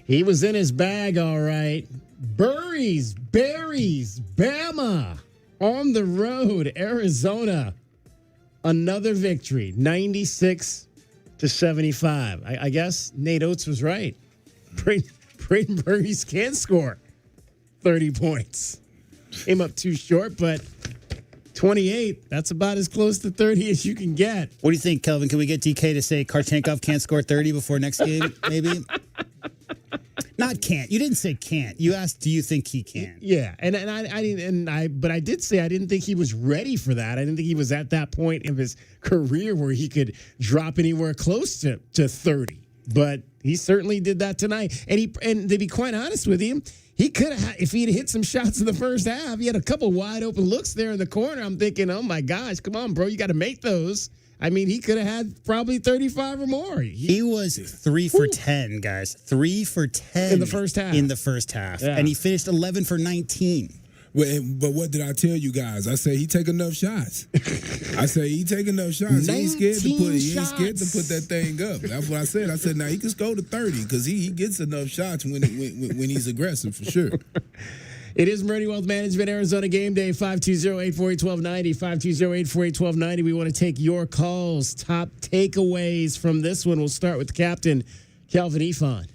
He was in his bag, all right. Burries, Bama on the road, Arizona. Another victory, 96-75. I guess Nate Oates was right. Brayden Burries can score 30 points. Came up too short, but 28, that's about as close to 30 as you can get. What do you think, Kelvin? Can we get DK to say Karchenkov can't score 30 before next game, maybe? Not can't. You didn't say can't. You asked, do you think he can? Yeah, but I did say I didn't think he was ready for that. I didn't think he was at that point of his career where he could drop anywhere close to 30. But he certainly did that tonight. And to be quite honest with you, he could have, if he'd hit some shots in the first half, he had a couple wide open looks there in the corner. I'm thinking, oh my gosh, come on, bro, you got to make those. I mean, he could have had probably 35 or more. He was 3 for 10, guys. 3 for 10 in the first half. Yeah. And he finished 11 for 19. But what did I tell you guys? I said he take enough shots. He ain't scared to put that thing up. That's what I said. I said now he can go to 30 because he gets enough shots when he's aggressive for sure. It is Meridian Wealth Management, Arizona Game Day, 520-848-1290, 520-848-1290. We want to take your calls, top takeaways from this one. We'll start with the captain, Kelvin Eafon.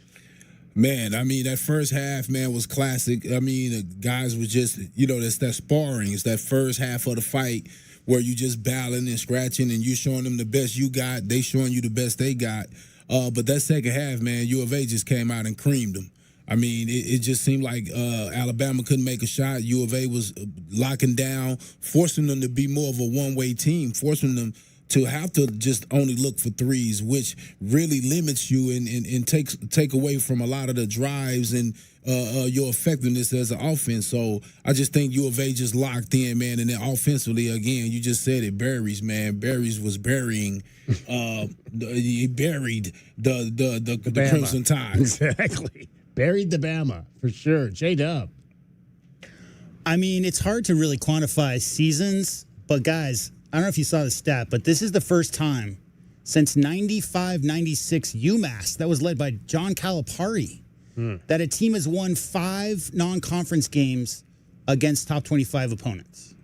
Man, I mean, that first half, man, was classic. I mean, the guys was just, it's that sparring. It's that first half of the fight where you just battling and scratching and you showing them the best you got. They showing you the best they got. But that second half, man, U of A just came out and creamed them. I mean, it just seemed like Alabama couldn't make a shot. U of A was locking down, forcing them to be more of a one-way team, forcing them to have to just only look for threes, which really limits you and take away from a lot of the drives and your effectiveness as an offense. So I just think U of A just locked in, man. And then offensively, again, you just said it, Burries, man. Burries was burying. He buried the Crimson Tide. Exactly. Buried the Bama, for sure. J-Dub. I mean, it's hard to really quantify seasons, but guys, I don't know if you saw the stat, but this is the first time since 95-96 UMass, that was led by John Calipari, that a team has won 5 non-conference games against top 25 opponents.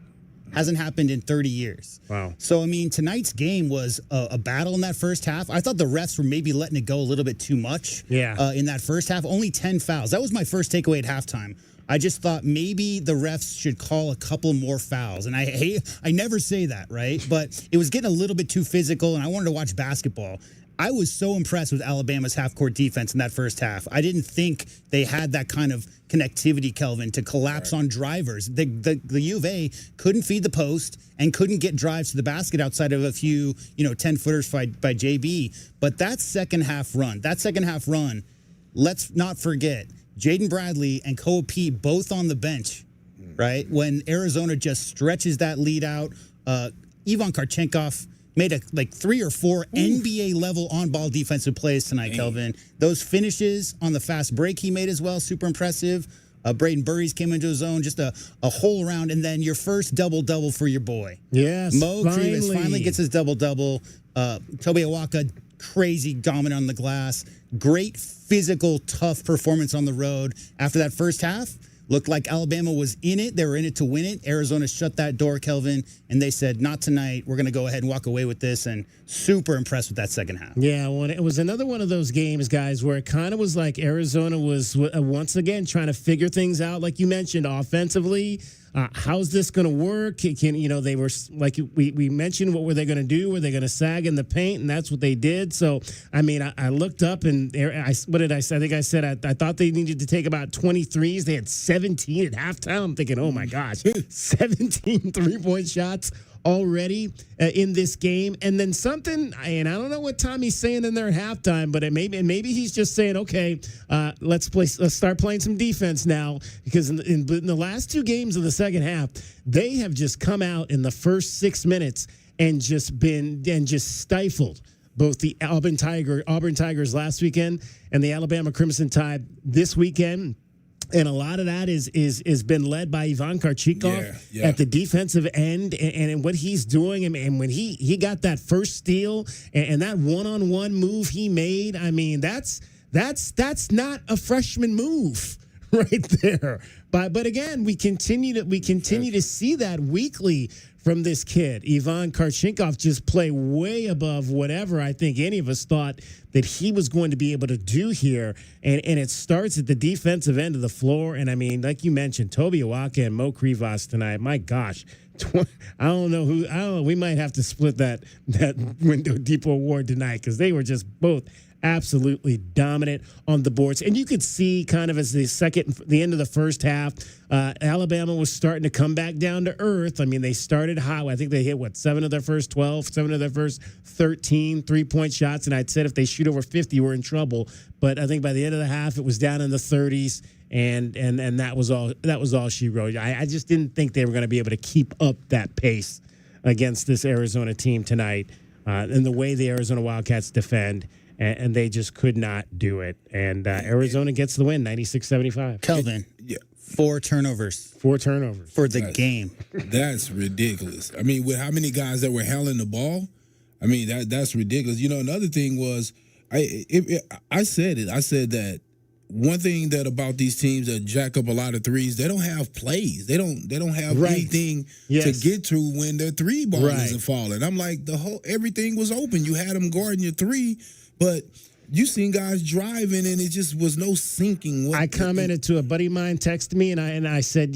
Hasn't happened in 30 years. Wow. So, I mean, tonight's game was a battle in that first half. I thought the refs were maybe letting it go a little bit too much in that first half. Only 10 fouls. That was my first takeaway at halftime. I just thought maybe the refs should call a couple more fouls. And I never say that, right? But it was getting a little bit too physical, and I wanted to watch basketball. I was so impressed with Alabama's half-court defense in that first half. I didn't think they had that kind of connectivity, Kelvin, to collapse on drivers. The U of A couldn't feed the post and couldn't get drives to the basket outside of a few, 10-footers by JB. But that second half run, let's not forget, Jaden Bradley and Koa Pete both on the bench, right? When Arizona just stretches that lead out, Ivan Karchenkov made 3 or 4 NBA-level on-ball defensive plays tonight, Kelvin. Those finishes on the fast break he made as well, super impressive. Brayden Burries came into his own, just a whole round. And then your first double-double for your boy. Yes, Mo Crivas finally gets his double-double. Toby Awaka, crazy dominant on the glass. Great physical, tough performance on the road. After that first half, looked like Alabama was in it. They were in it to win it. Arizona shut that door, Kelvin, and they said, not tonight. We're going to go ahead and walk away with this, and super impressed with that second half. Yeah, well, it was another one of those games, guys, where it kind of was like Arizona was once again trying to figure things out, like you mentioned, offensively. How's this going to work? They were like we mentioned, what were they going to do? Were they going to sag in the paint? And that's what they did. So, I mean, I looked up and what did I say? I think I said I thought they needed to take about 23s. They had 17 at halftime. I'm thinking, oh my gosh, 17 3-point shots already in this game. And then something, and I don't know what Tommy's saying in there at halftime, but maybe he's just saying, okay, let's start playing some defense now, because in the last 2 games of the second half, they have just come out in the first 6 minutes and just stifled both the Auburn Tigers last weekend and the Alabama Crimson Tide this weekend. And a lot of that is been led by Ivan Karchenkov at the defensive end and what he's doing. And when he got that first steal and that one-on-one move he made, I mean, that's That's not a freshman move right there. But again, we continue to see that weekly from this kid. Ivan Karchinkov just play way above whatever I think any of us thought that he was going to be able to do here. And it starts at the defensive end of the floor. And I mean, like you mentioned, Toby Awaka and Mo Krivas tonight. My gosh. I don't know. We might have to split that Window Depot award tonight because they were just both absolutely dominant on the boards. And you could see kind of as the end of the first half, Alabama was starting to come back down to earth. I mean, they started high. I think they hit, 7 of their first 12, 7 of their first 13 three-point shots. And I'd said if they shoot over 50, we're in trouble. But I think by the end of the half, it was down in the 30s. And that was all she wrote. I just didn't think they were going to be able to keep up that pace against this Arizona team tonight, and the way the Arizona Wildcats defend, and they just could not do it. And Arizona gets the win, 96-75. Kelvin, 4 turnovers. 4 turnovers for the game. That's ridiculous. I mean, with how many guys that were handling the ball, I mean that's ridiculous. You know, another thing was I said that. One thing that about these teams that jack up a lot of threes, they don't have plays. They don't have anything to get to when their three ball isn't falling. I'm like, everything was open. You had them guarding your three, but you seen guys driving and it just was no sinking. I commented to a buddy of mine, texted me, and I said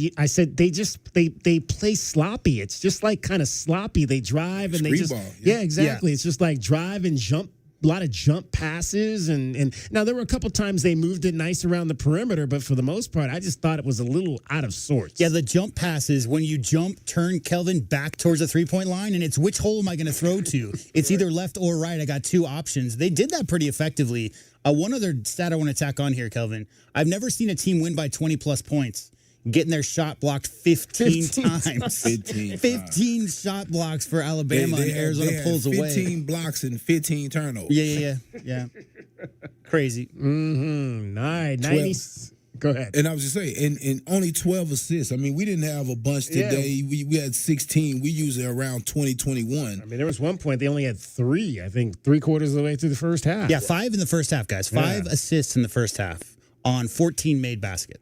they play sloppy. It's just like kind of sloppy. They drive and they just exactly. Yeah. It's just like drive and jump. A lot of jump passes, and now there were a couple times they moved it nice around the perimeter, but for the most part, I just thought it was a little out of sorts. Yeah, the jump passes, when you turn Kelvin back towards the three-point line, and it's which hole am I going to throw to? It's either left or right. I got 2 options. They did that pretty effectively. One other stat I want to tack on here, Kelvin. I've never seen a team win by 20-plus points getting their shot blocked 15 times. 15 shot blocks for Alabama, and Arizona pulls 15 away. 15 blocks and 15 turnovers. Yeah. Crazy. Mm-hmm. 90. Go ahead. And I was just saying, and only 12 assists. I mean, we didn't have a bunch today. Yeah. We had 16. We usually around 20, 21. I mean, there was one point they only had 3, I think, 3/4 of the way through the first half. Yeah, 5 in the first half, guys. 5 assists in the first half on 14 made baskets.